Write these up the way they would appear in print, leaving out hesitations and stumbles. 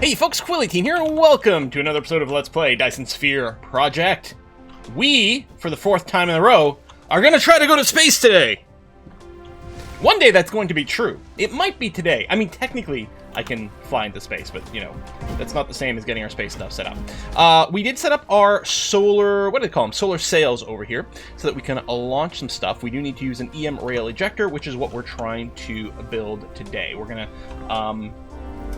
Hey folks, Quilly18 here, and welcome to another episode of Let's Play Dyson Sphere Project. We, for the fourth time in a row, are going to try to go to space today. One day that's going to be true. It might be today. I mean, technically, I can fly into space, but, you know, that's not the same as getting our space stuff set up. We did set up our solar, what do they call them? Solar sails over here, so that we can launch some stuff. We do need to use an EM rail ejector, which is what we're trying to build today. We're going to,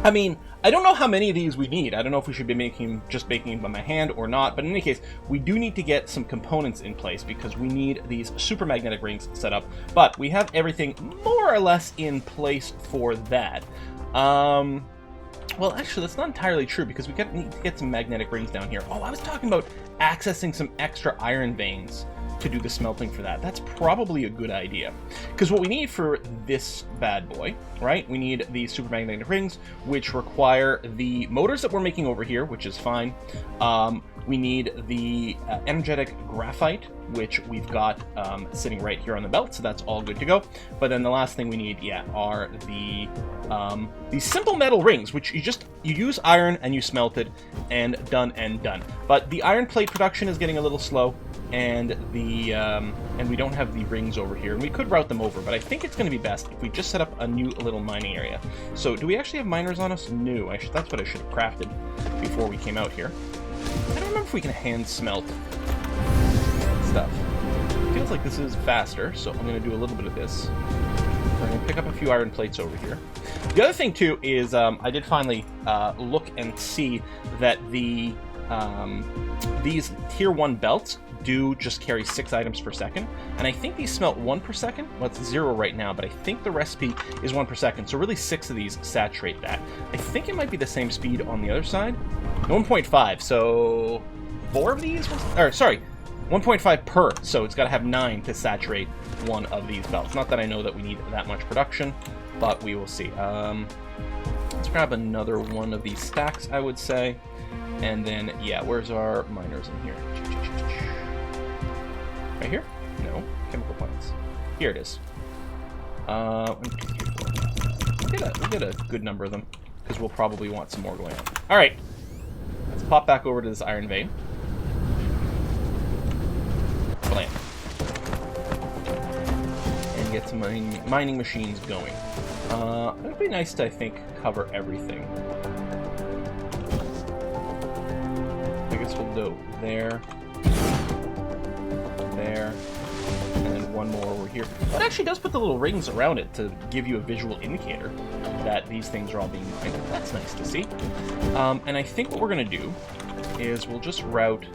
I mean, I don't know how many of these we need. I don't know if we should be just making them by my hand or not, but in any case, we do need to get some components in place because we need these super magnetic rings set up, but we have everything more or less in place for that. Well, actually, that's not entirely true because we need to get some magnetic rings down here. Oh, I was talking about accessing some extra iron veins to do the smelting for that. That's probably a good idea. Because what we need for this bad boy, right? We need the super magnetic rings, which require the motors that we're making over here, which is fine. We need the energetic graphite, which we've got sitting right here on the belt, so that's all good to go. But then the last thing we need, are the these simple metal rings, which you use iron and you smelt it, and done and done. But the iron plate production is getting a little slow, and and we don't have the rings over here. And we could route them over, but I think it's going to be best if we just set up a new little mining area. So, do we actually have miners on us? No, that's what I should have crafted before we came out here. I don't remember if we can hand smelt stuff. Feels like this is faster, so I'm going to do a little bit of this. We're going to pick up a few iron plates over here. The other thing, too, is I did finally look and see that these Tier 1 belts do just carry 6 items per second, and I think these smelt 1 per second. Well, it's 0 right now, but I think the recipe is 1 per second, so really 6 of these saturate that. I think it might be the same speed on the other side. 1.5, so 4 of these? Or, sorry, 1.5 per, so it's got to have 9 to saturate one of these belts. Not that I know that we need that much production, but we will see. Let's grab another one of these stacks, I would say. And then, where's our miners in here? Right here? No. Chemical plants. Here it is. 1, 2, 3, 4. We'll get a good number of them, because we'll probably want some more going on. Alright. Let's pop back over to this iron vein. Blam. And get some mining machines going. It would be nice to, I think, cover everything. I guess we'll go there, and then one more over here. It actually does put the little rings around it to give you a visual indicator that these things are all being mined. That's nice to see. And I think what we're going to do is we'll just route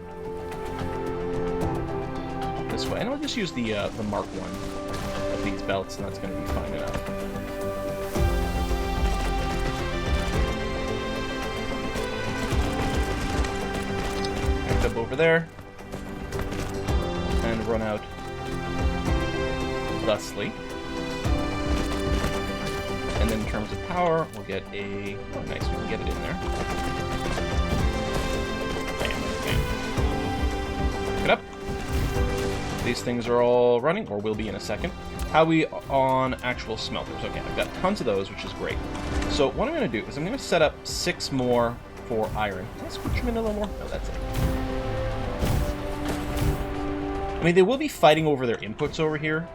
this way. And I'll just use the Mark 1 of these belts, and that's going to be fine enough. Up over there and run out thusly. And then in terms of power, we'll get a... Oh, nice, we can get it in there. Bam, bam. Pick it up. These things are all running, or will be in a second. How are we on actual smelters? Okay, I've got tons of those, which is great. So what I'm going to do is I'm going to set up 6 more for iron. Can I switch them in a little more? No, that's it. I mean, they will be fighting over their inputs over here,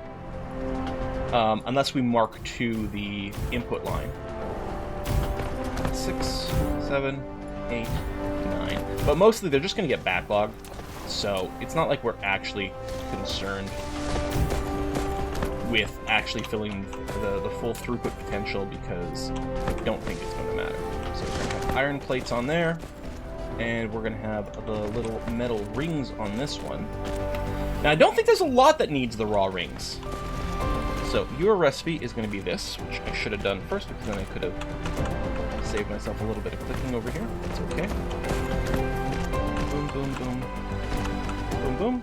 unless we mark to the input line. 6, 7, 8, 9. But mostly they're just going to get backlogged, so it's not like we're actually concerned with actually filling the full throughput potential, because I don't think it's going to matter. So we're going to have iron plates on there, and we're going to have the little metal rings on this one. Now, I don't think there's a lot that needs the raw rings. So, your recipe is going to be this, which I should have done first, because then I could have saved myself a little bit of clicking over here. That's okay. Boom, boom, boom. Boom, boom.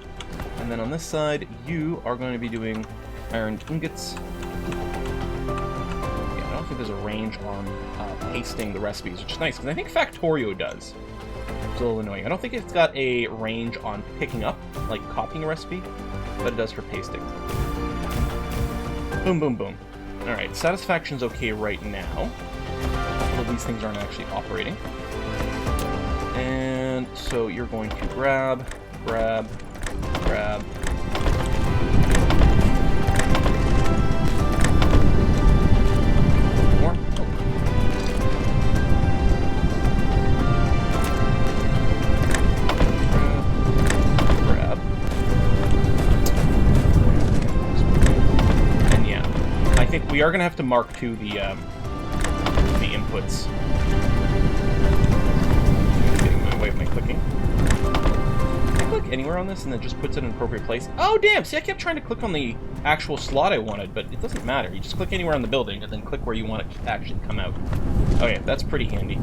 And then on this side, you are going to be doing iron ingots. Yeah, I don't think there's a range on pasting the recipes, which is nice, because I think Factorio does. It's a little annoying. I don't think it's got a range on picking up, like copying a recipe, but it does for pasting. Boom, boom, boom. Alright, satisfaction's okay right now. so these things aren't actually operating. And so you're going to grab. More. Oh. Grab. And yeah, I think we are going to have to mark to the inputs. Getting my way of my clicking. Can I click anywhere on this and then just puts it in an appropriate place? Oh damn! See, I kept trying to click on the actual slot I wanted, but it doesn't matter. You just click anywhere on the building and then click where you want it to actually come out. Okay, that's pretty handy.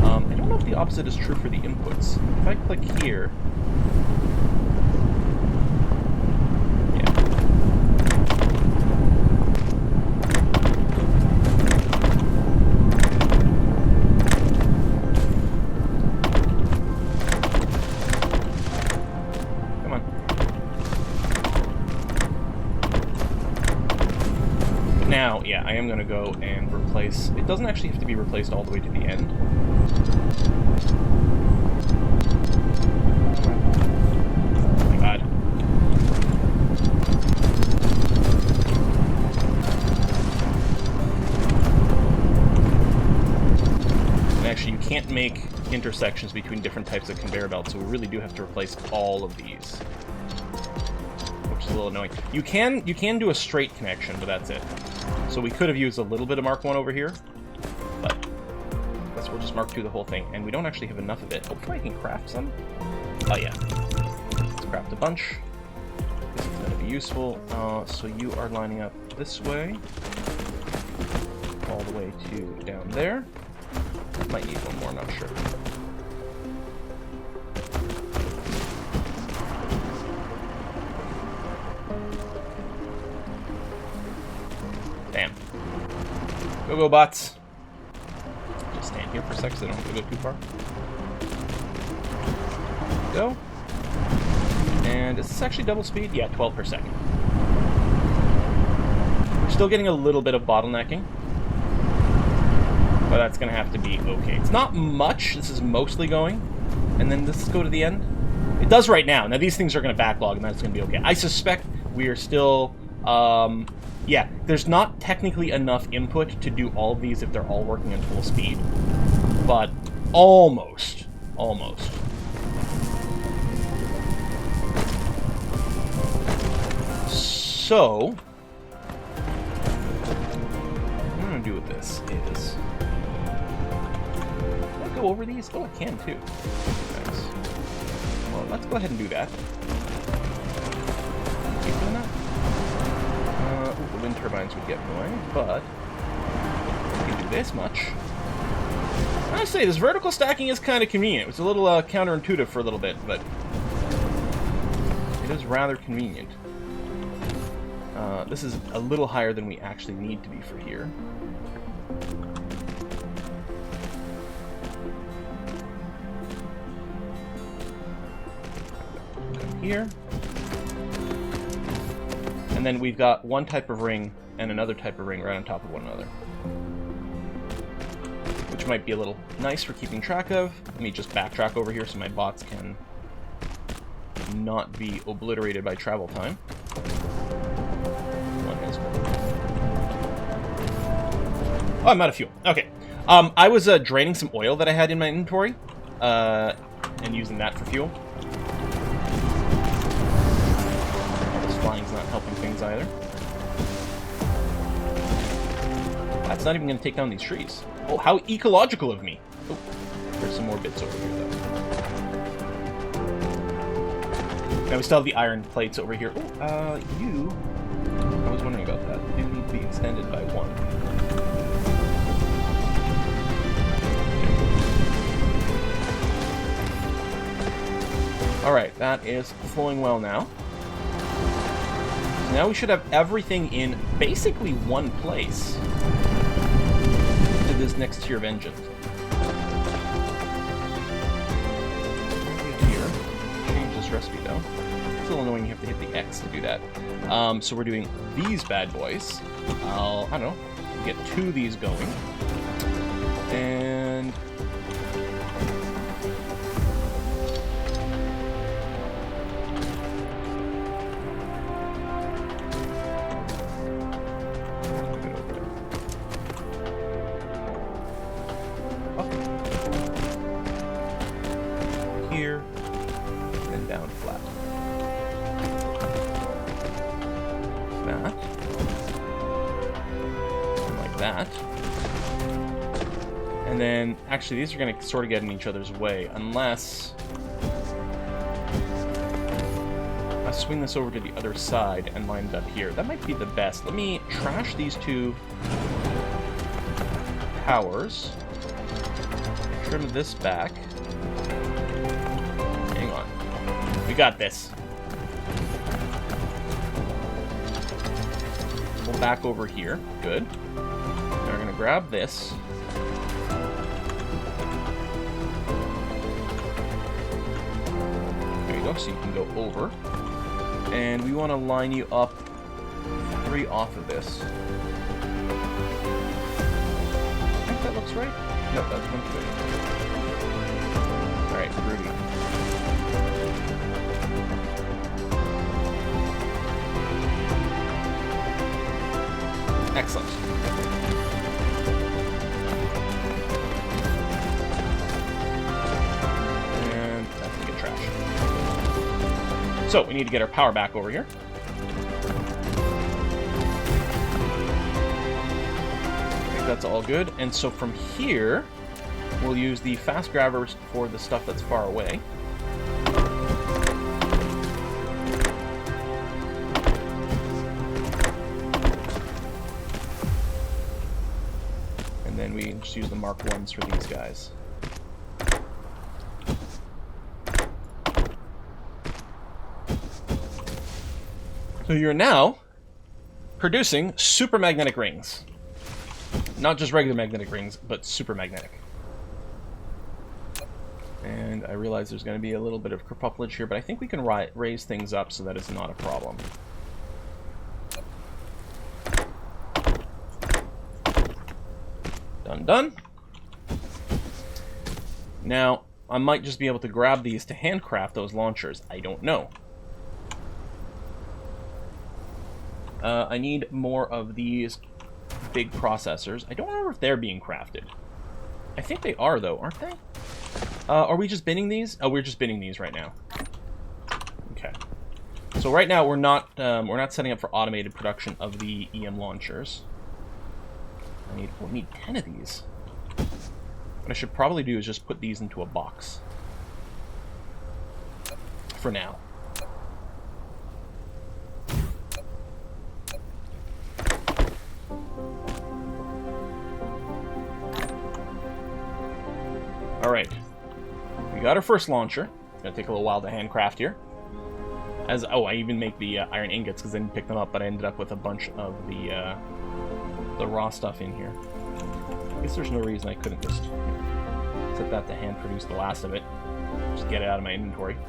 I don't know if the opposite is true for the inputs. If I click here... Now, yeah, I am going to go and replace... It doesn't actually have to be replaced all the way to the end. Oh my god. And actually, you can't make intersections between different types of conveyor belts, so we really do have to replace all of these. Which is a little annoying. You can do a straight connection, but that's it. So we could have used a little bit of Mark 1 over here, but I guess we'll just Mark 2 the whole thing, and we don't actually have enough of it. Hopefully I can craft some. Oh yeah. Let's craft a bunch. This is going to be useful. So you are lining up this way, all the way to down there. Might need one more, not sure. Damn. Go, bots. Just stand here for a sec so I don't have to go too far. Go. And is this actually double speed? Yeah, 12 per second. We're still getting a little bit of bottlenecking, but that's going to have to be okay. It's not much. This is mostly going. And then this go to the end. It does right now. Now these things are going to backlog, and that's going to be okay. I suspect we are still... yeah, there's not technically enough input to do all of these if they're all working at full speed. But almost. Almost. So, what I'm going to do with this is... Can I go over these? Oh, I can too. Nice. Well, let's go ahead and do that. Keep doing that. The wind turbines would get annoying, but we can do this much. I would say this vertical stacking is kind of convenient. It was a little counterintuitive for a little bit, but it is rather convenient. This is a little higher than we actually need to be for here. Come here. And then we've got one type of ring and another type of ring right on top of one another. Which might be a little nice for keeping track of. Let me just backtrack over here so my bots can not be obliterated by travel time. Oh, I'm out of fuel. Okay. I was draining some oil that I had in my inventory and using that for fuel. This flying's not helping things either. That's not even going to take down these trees. Oh, how ecological of me. Oh, there's some more bits over here, though. Now, we still have the iron plates over here. Oh, I was wondering about that. You need to be extended by one. Alright, that is flowing well now. So now we should have everything in basically one place to this next tier of engines. Here, change this recipe though. It's a little annoying, you have to hit the X to do that. So we're doing these bad boys. I don't know, get two of these going. And here and down flat. That. And like that. And then, actually, these are going to sort of get in each other's way, unless I swing this over to the other side and line it up here. That might be the best. Let me trash these two towers. Trim this back. Hang on. We got this. Pull back over here. Good. Now we're going to grab this. So you can go over, and we want to line you up 3 off of this. I think that looks right. No, that's 1 good. All right, groovy. Excellent. And that's the good trash. So, we need to get our power back over here. I think that's all good. And so from here, we'll use the fast grabbers for the stuff that's far away. And then we just use the Mark 1s for these guys. So you're now producing super magnetic rings. Not just regular magnetic rings, but super magnetic. And I realize there's going to be a little bit of kerfufflage here, but I think we can raise things up so that it's not a problem. Done, done. Now, I might just be able to grab these to handcraft those launchers. I don't know. I need more of these big processors. I don't remember if they're being crafted. I think they are, though, aren't they? Are we just binning these? Oh, we're just binning these right now. Okay. So right now we're not setting up for automated production of the EM launchers. We need 10 of these. What I should probably do is just put these into a box. For now. Alright. We got our first launcher. It's gonna take a little while to handcraft here. I even make the iron ingots because I didn't pick them up, but I ended up with a bunch of the raw stuff in here. I guess there's no reason I couldn't just set that to hand produce the last of it. Just get it out of my inventory. Do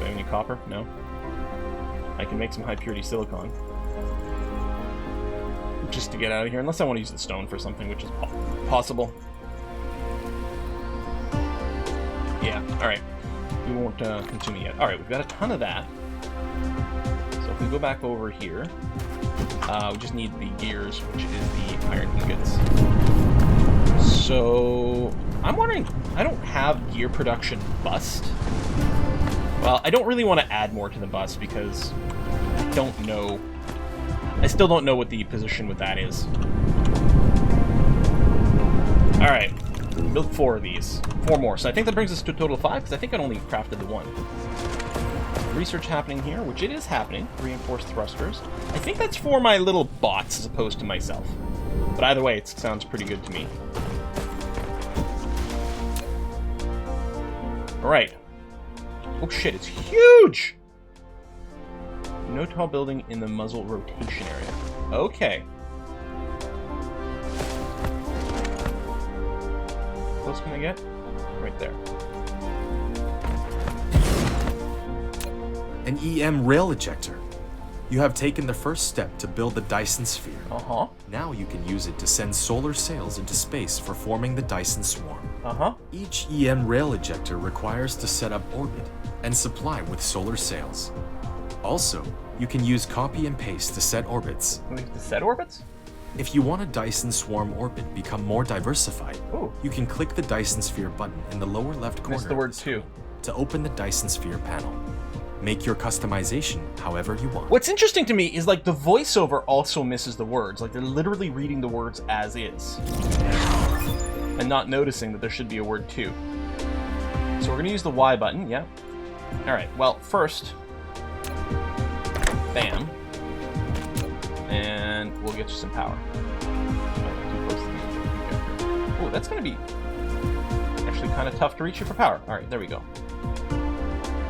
I have any copper? No. I can make some high purity silicon. Just to get out of here, unless I want to use the stone for something, which is possible. Yeah, alright. We won't consume it yet. Alright, we've got a ton of that. So if we go back over here, we just need the gears, which is the iron ingots. So, I'm wondering, I don't have gear production bust. Well, I don't really want to add more to the bus because I don't know. I still don't know what the position with that is. Alright, built 4 of these. 4 more. So I think that brings us to a total of 5, because I think I only crafted the 1. Research happening here, which it is happening. Reinforced thrusters. I think that's for my little bots as opposed to myself. But either way, it sounds pretty good to me. Alright. Oh shit, it's huge! No tall building in the muzzle rotation area. Okay. How close can I get? Right there. An EM rail ejector. You have taken the first step to build the Dyson sphere. Uh-huh. Now you can use it to send solar sails into space for forming the Dyson swarm. Uh-huh. Each EM rail ejector requires to set up orbit and supply with solar sails. Also, you can use copy and paste to set orbits. To set orbits? If you want a Dyson swarm orbit become more diversified, Ooh. you can click the Dyson sphere button in the lower left corner. Missed the word "to" to open the Dyson sphere panel. Make your customization however you want. What's interesting to me is like the voiceover also misses the words. Like they're literally reading the words as is. And not noticing that there should be a word "to." So we're gonna use the Y button, yeah. Alright, well, first, bam. And we'll get you some power. Oh, that's gonna be actually kind of tough to reach you for power. Alright, there we go.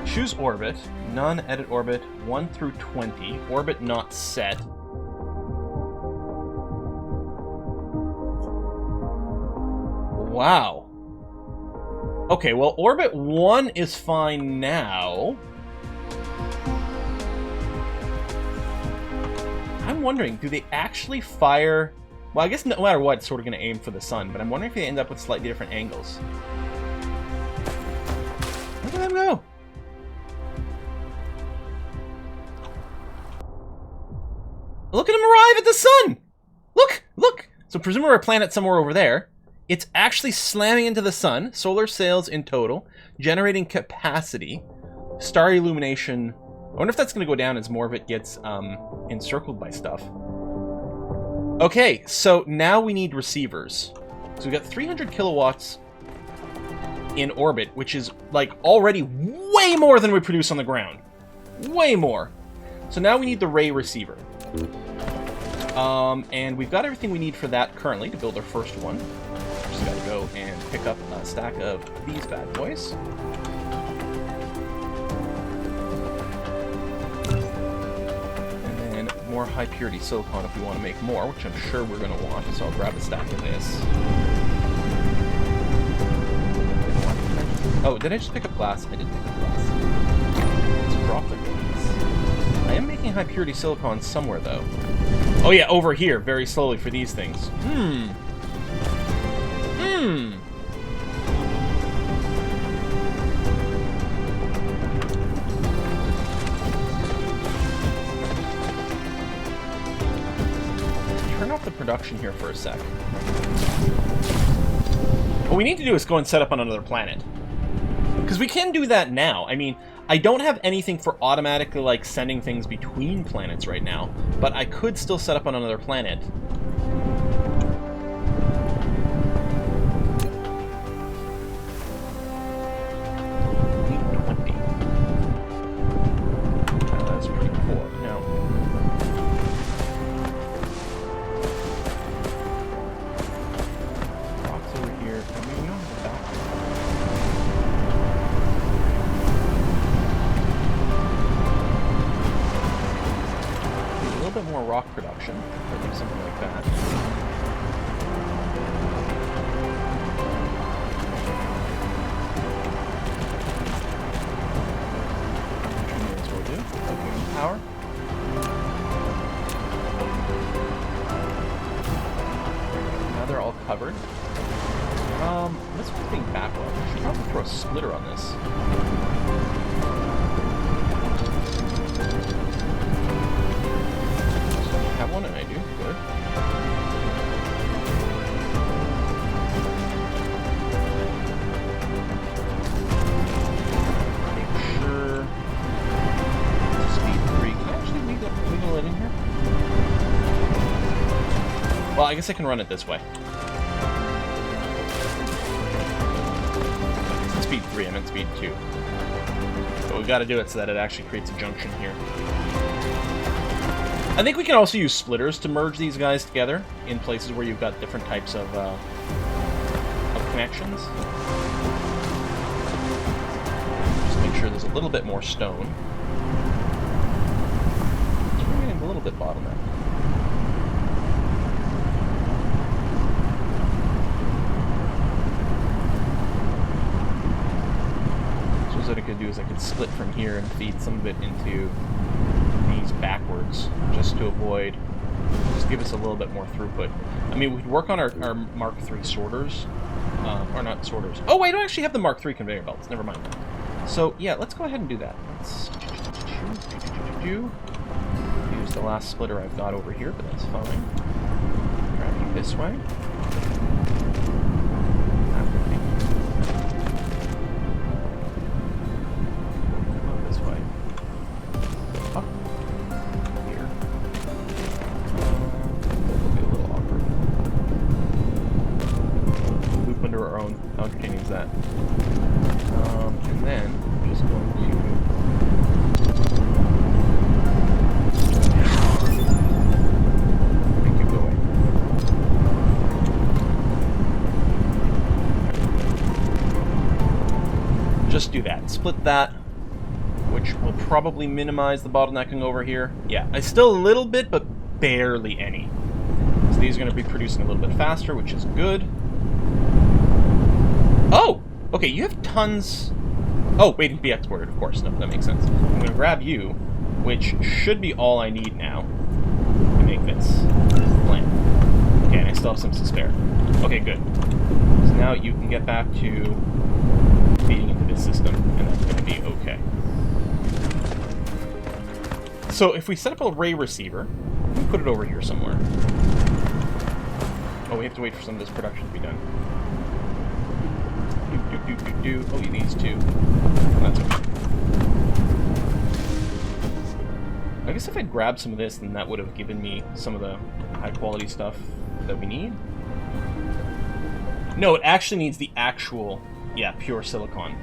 Choose orbit, none, edit orbit, 1 through 20, orbit not set. Wow. Okay, well, orbit 1 is fine now. I'm wondering, do they actually fire... Well, I guess no matter what, it's sort of going to aim for the sun, but I'm wondering if they end up with slightly different angles. Look at them go! Look at him arrive at the sun! Look! Look! So presumably a planet somewhere over there. It's actually slamming into the sun. Solar sails in total. Generating capacity. Star illumination. I wonder if that's going to go down as more of it gets encircled by stuff. Okay, so now we need receivers. So we've got 300 kilowatts in orbit, which is like already way more than we produce on the ground. Way more. So now we need the ray receiver. And we've got everything we need for that currently to build our first one. Just gotta go and pick up a stack of these bad boys. And then more high purity silicon if we want to make more, which I'm sure we're gonna want, so I'll grab a stack of this. Oh, did I just pick up glass? I did pick up glass. Let's drop the glass. I am making high purity silicon somewhere though. Oh yeah, over here, very slowly for these things. Turn off the production here for a sec. What we need to do is go and set up on another planet. Because we can do that now. I mean, I don't have anything for automatically, like, sending things between planets right now, but I could still set up on another planet. That's pretty cool. Now, rocks over here. I mean, we don't have that. Bit more rock production, or something like that. That's what we'll do. Okay, power. Now they're all covered. This one's being backlogged. I should probably throw a splitter on this. One and I do. Good. Make sure speed 3. Can I actually wiggle it in here? Well, I guess I can run it this way. It's speed 3, I meant speed 2. But we've got to do it so that it actually creates a junction here. I think we can also use splitters to merge these guys together in places where you've got different types of connections. Just make sure there's a little bit more stone. It's getting a little bit bottleneck. So what I could do is I could split from here and feed some of it into these backwards just to avoid, just give us a little bit more throughput. I mean, we could work on our Mark III sorters, or not sorters. Oh, wait, I don't actually have the Mark III conveyor belts. Never mind. So, yeah, let's go ahead and do that. Let's use the last splitter I've got over here, but that's fine. Tracking this way. This way. Up here. That'll be a little awkward. Loop under our own. How entertaining is that? And then I'm just going to make you go away. Just do that. Split that, which will probably minimize the bottlenecking over here. Yeah, it's still a little bit, but barely any. So these are going to be producing a little bit faster, which is good. Oh! Okay, you have tons... Oh, waiting to be exported, of course. No, that makes sense. I'm going to grab you, which should be all I need now to make this plant. Okay, and I still have some to spare. Okay, good. So now you can get back to feeding into this system, and that's going to be okay. So if we set up a array receiver, we can put it over here somewhere. Oh, we have to wait for some of this production to be done. Oh, these two. That's okay. I guess if I grabbed some of this, then that would have given me some of the high-quality stuff that we need. No, it actually needs the actual, yeah, pure silicon,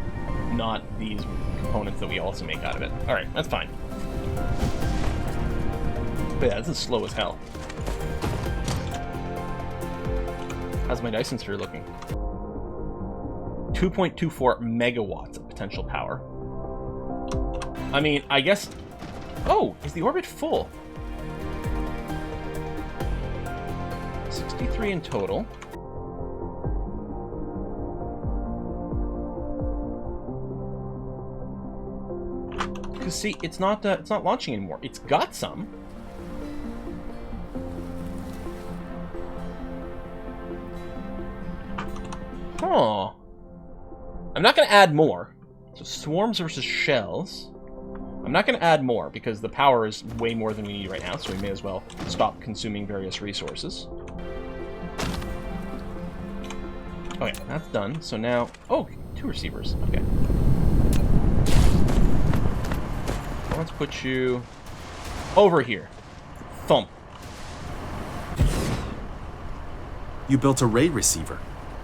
not these components that we also make out of it. Alright, that's fine. But yeah, this is slow as hell. How's my Dyson sphere looking? 2.24 megawatts of potential power. I mean, I guess... Oh, is the orbit full? 63 in total. Because see, it's not launching anymore. It's got some. Huh. I'm not going to add more. So swarms versus shells. I'm not going to add more because the power is way more than we need right now, so we may as well stop consuming various resources. Okay, that's done. So now... Oh, 2 receivers. Okay. Let's put you over here. Thump. You built a ray receiver,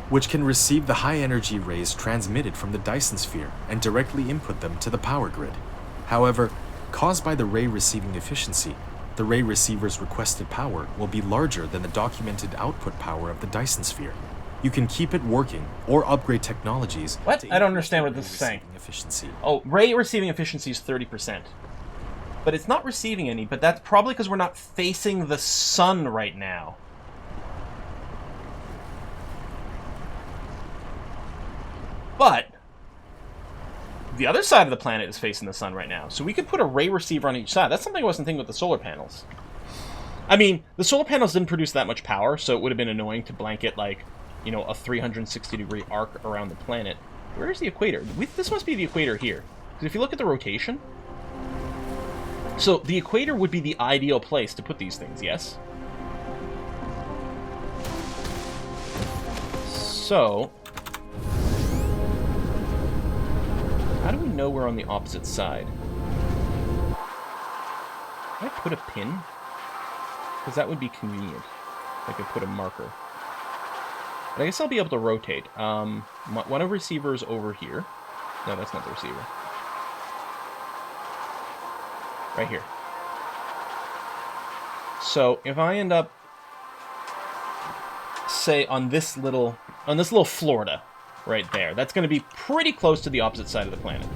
which can receive the high-energy rays transmitted from the Dyson sphere and directly input them to the power grid. However, caused by the ray receiving efficiency, the ray receiver's requested power will be larger than the documented output power of the Dyson sphere. You can keep it working or upgrade technologies. What? I don't understand what this is saying. Efficiency. Oh, ray receiving efficiency is 30%. But it's not receiving any, but that's probably because we're not facing the sun right now. But the other side of the planet is facing the sun right now, so we could put a ray receiver on each side. That's something I wasn't thinking with the solar panels. I mean, the solar panels didn't produce that much power, so it would have been annoying to blanket, like, you know, a 360-degree arc around the planet. Where's the equator? This must be the equator here. Because if you look at the rotation... So, the equator would be the ideal place to put these things, yes? So... how do we know we're on the opposite side? Can I put a pin? Because that would be convenient. I could put a marker. But I guess I'll be able to rotate. One of the receivers over here. No, that's not the receiver. Right here. So if I end up, say, on this little Florida right there, that's going to be pretty close to the opposite side of the planet.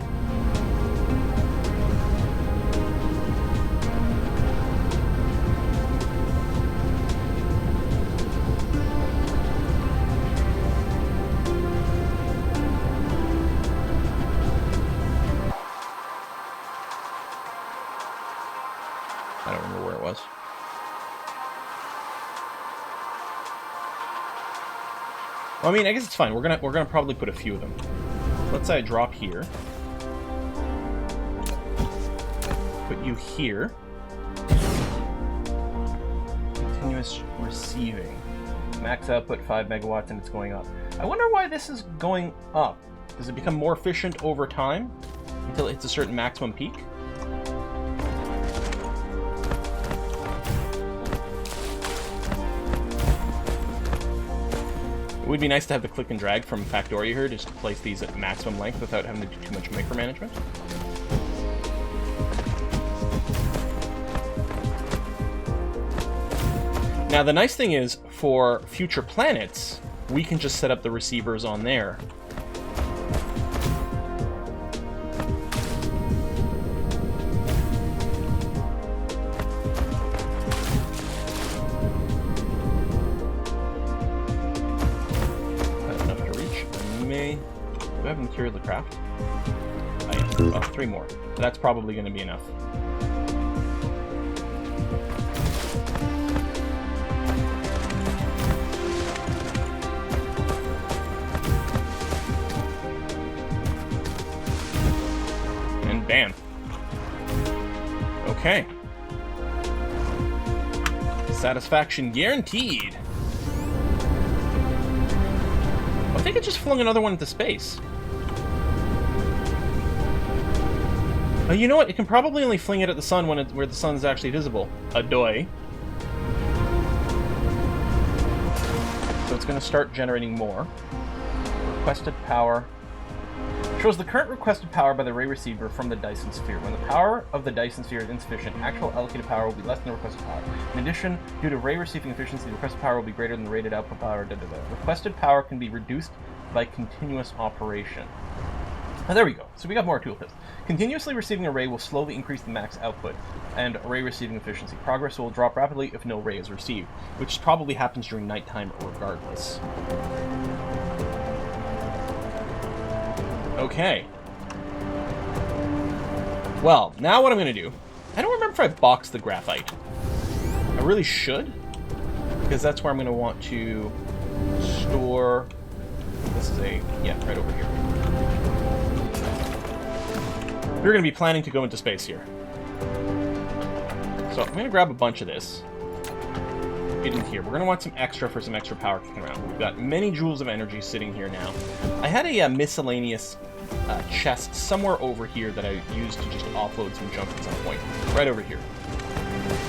I mean, I guess it's fine. We're gonna probably put a few of them. Let's say I drop here. Put you here. Continuous receiving. Max output 5 megawatts, and it's going up. I wonder why this is going up. Does it become more efficient over time until it hits a certain maximum peak? It would be nice to have the click and drag from Factorio here, just to place these at maximum length without having to do too much micromanagement. Now the nice thing is, for future planets, we can just set up the receivers on there. That's enough to reach. Do I have material to craft? Oh yeah, well, 3 more. So that's probably going to be enough. Bam. Okay. Satisfaction guaranteed. I think it just flung another one into space. Oh, you know what? It can probably only fling it at the sun when where the sun is actually visible. Adoy. So it's going to start generating more. Requested power. Shows the current requested power by the ray receiver from the Dyson sphere. When the power of the Dyson sphere is insufficient, actual allocated power will be less than the requested power. In addition, due to ray receiving efficiency, the requested power will be greater than the rated output power. Requested power can be reduced by continuous operation. Oh, there we go. So we got more tooltips. Continuously receiving a ray will slowly increase the max output and ray receiving efficiency. Progress will drop rapidly if no ray is received, which probably happens during nighttime regardless. Okay. Well, now what I'm going to do... I don't remember if I boxed the graphite. I really should, because that's where I'm going to want to store... This is a... yeah, right over here. We're going to be planning to go into space here. So I'm going to grab a bunch of this. Get in here. We're going to want some extra for some extra power kicking around. We've got many joules of energy sitting here now. I had a miscellaneous chest somewhere over here that I used to just offload some junk at some point. Right over here.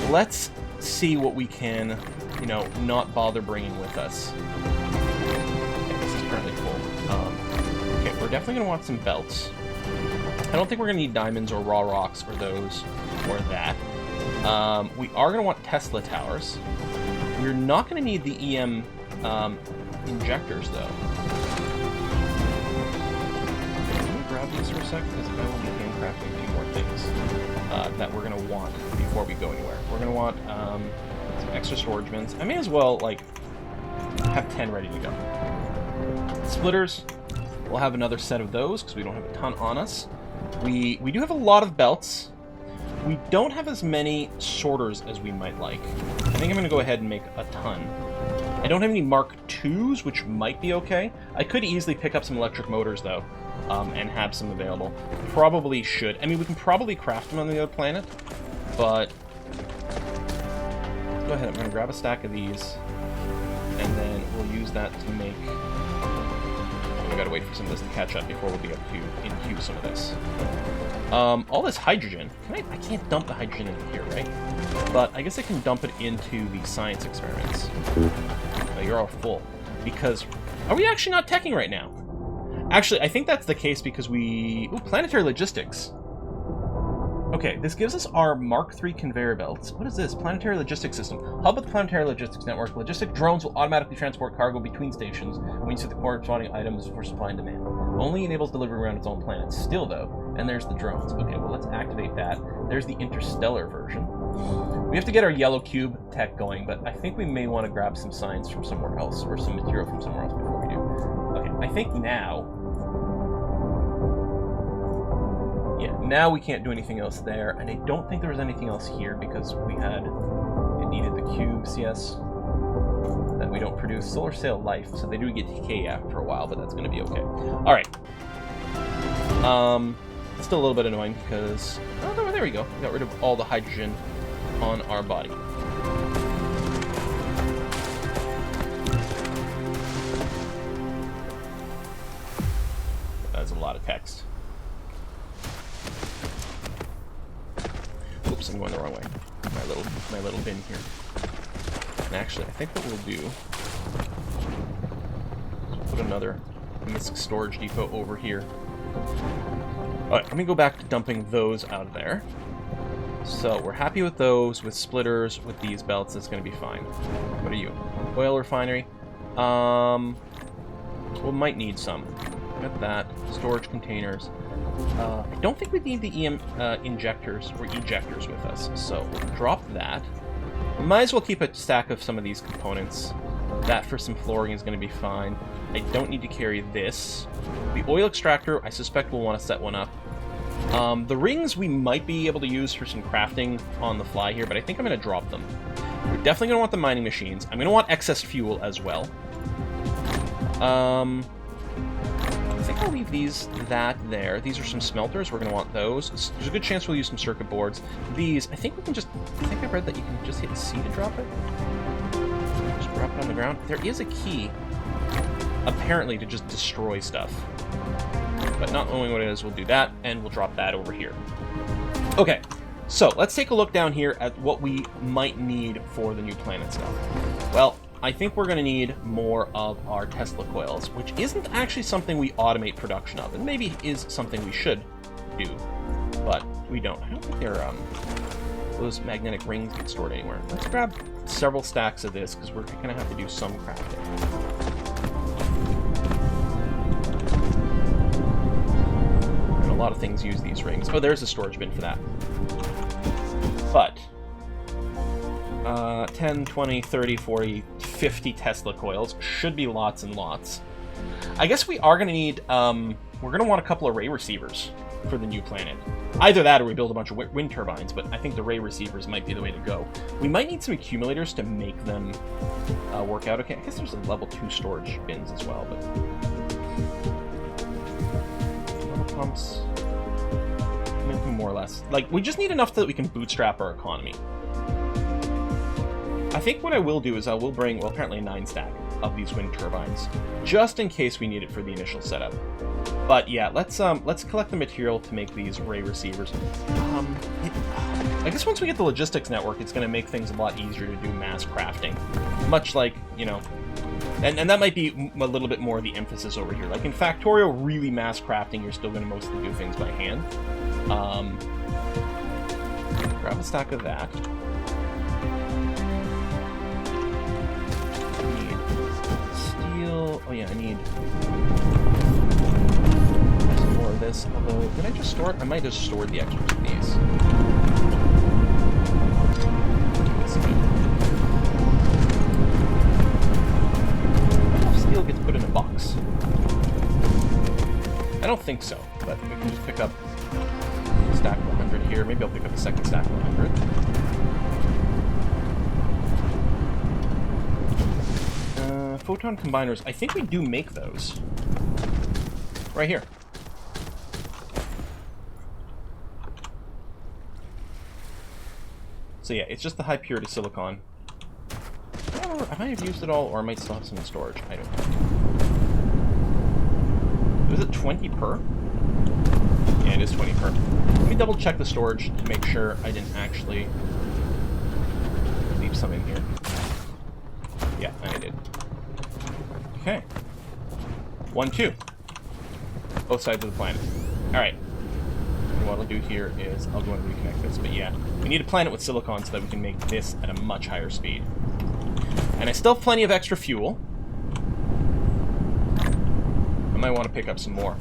Let's see what we can, you know, not bother bringing with us. Okay, this is currently full. Okay, we're definitely going to want some belts. I don't think we're going to need diamonds or raw rocks or those or that. We are going to want Tesla towers. We're not going to need the EM injectors, though. Can we grab these for a sec? Because I will be handcrafting a few more things that we're going to want before we go anywhere. We're going to want some extra storage bins. I may as well, like, have 10 ready to go. Splitters, we'll have another set of those because we don't have a ton on us. We do have a lot of belts. We don't have as many sorters as we might like. I think I'm going to go ahead and make a ton. I don't have any Mark IIs, which might be okay. I could easily pick up some electric motors, though, and have some available. Probably should. I mean, we can probably craft them on the other planet, but... Go ahead, I'm going to grab a stack of these, and then we'll use that to make... We gotta wait for some of this to catch up before we'll be able to infuse some of this. All this hydrogen. I can't dump the hydrogen into here, right? But I guess I can dump it into the science experiments. Oh, you're all full. Because... Are we actually not teching right now? Actually, I think that's the case because we... Ooh, planetary logistics. Okay, this gives us our Mark III conveyor belts. What is this? Planetary logistics system. Hub of the planetary logistics network. Logistic drones will automatically transport cargo between stations when you set the corresponding items for supply and demand. Only enables delivery around its own planet. Still, though, and there's the drones. Okay, well, let's activate that. There's the interstellar version. We have to get our yellow cube tech going, but I think we may want to grab some science from somewhere else, or some material from somewhere else before we do. Okay, I think now... Yeah, now we can't do anything else there, and I don't think there was anything else here because we had... It needed the cubes, yes. that we don't produce solar sail life, so they do get decay after a while, but that's going to be okay. All right. Still a little bit annoying because... Oh, no, there we go. We got rid of all the hydrogen on our body. That's a lot of text. Oops, I'm going the wrong way. My little bin here. And actually, I think what we'll do is we'll put another MISC storage depot over here. Alright, let me go back to dumping those out of there. So, we're happy with those, with splitters, with these belts, that's going to be fine. What are you? Oil refinery. We might need some. Got that. Storage containers. I don't think we need the injectors or ejectors with us, so we'll drop that. We might as well keep a stack of some of these components. That for some flooring is going to be fine. I don't need to carry this. The oil extractor, I suspect we'll want to set one up. The rings we might be able to use for some crafting on the fly here, but I think I'm going to drop them. We're definitely going to want the mining machines. I'm going to want excess fuel as well. I think I'll leave that there. These are some smelters. We're going to want those. There's a good chance we'll use some circuit boards. These, I think we can just... I think I read that you can just hit C to drop it. Just drop it on the ground. There is a key, apparently, to just destroy stuff. But not knowing what it is, we'll do that, and we'll drop that over here. Okay, so let's take a look down here at what we might need for the new planet stuff. Well, I think we're going to need more of our Tesla coils, which isn't actually something we automate production of, and maybe is something we should do, but we don't. I don't think those magnetic rings get stored anywhere. Let's grab several stacks of this, because we're going to have to do some crafting. A lot of things use these rings. Oh, there's a storage bin for that. But 10, 20, 30, 40, 50 Tesla coils should be lots and lots. I guess we are going to need, we're going to want a couple of ray receivers for the new planet. Either that or we build a bunch of wind turbines, but I think the ray receivers might be the way to go. We might need some accumulators to make them work out okay. I guess there's a level 2 storage bins as well, but... pumps. More or less. Like, we just need enough that we can bootstrap our economy. I think what I will do is I will bring, well, apparently a 9 stack of these wind turbines, just in case we need it for the initial setup. But yeah, let's collect the material to make these ray receivers. I guess once we get the logistics network, it's going to make things a lot easier to do mass crafting. Much like, you know, and that might be a little bit more of the emphasis over here. Like in Factorio, really mass crafting, you're still going to mostly do things by hand. Grab a stack of that. I need steel. Oh yeah, I need some more of this. Although, did I just store it? I might have stored the extras of these. Steel gets put in a box. I don't think so, but we can just pick up a stack of 100 here. Maybe I'll pick up a second stack of 100. Photon combiners. I think we do make those. Right here. So yeah, it's just the high purity silicon. I might have used it all, or I might still have some in storage. I don't know. Is it 20 per? Yeah, it is 20 per. Let me double check the storage to make sure I didn't actually leave some in here. Yeah, I did. Okay. 1, 2. Both sides of the planet. Alright. And what I'll do here is I'll go and reconnect this. But yeah, we need a planet with silicon so that we can make this at a much higher speed. And I still have plenty of extra fuel. I might want to pick up some more.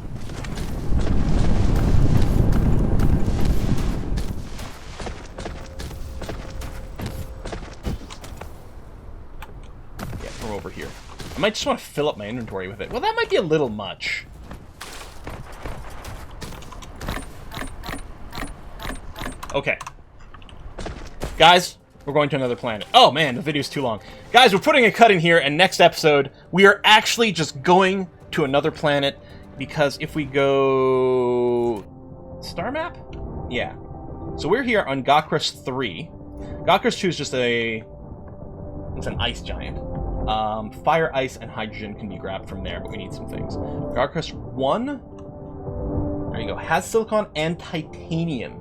Yeah, from over here. I might just want to fill up my inventory with it. Well, that might be a little much. Okay. Guys, We're going to another planet. Oh man, the video's too long. Guys, we're putting a cut in here, and next episode, we are actually just going to another planet, because if we go... Star map? Yeah. So we're here on Gokras 3. Gokras 2 is just a... It's an ice giant. Fire, ice, and hydrogen can be grabbed from there, but we need some things. Gokras 1... There you go. Has silicon and titanium.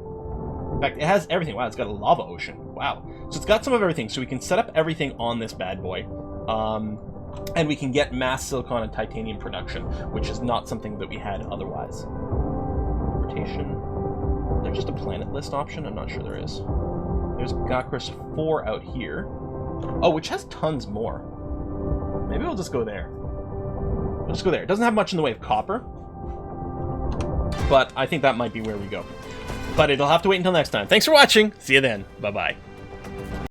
In fact, it has everything. Wow, it's got a lava ocean. Wow. So it's got some of everything. So we can set up everything on this bad boy. And we can get mass silicon and titanium production, which is not something that we had otherwise. Rotation. Is there just a planet list option? I'm not sure there is. There's Gokras 4 out here. Oh, which has tons more. Maybe we'll just go there. We'll just go there. It doesn't have much in the way of copper, but I think that might be where we go. But it'll have to wait until next time. Thanks for watching. See you then. Bye-bye.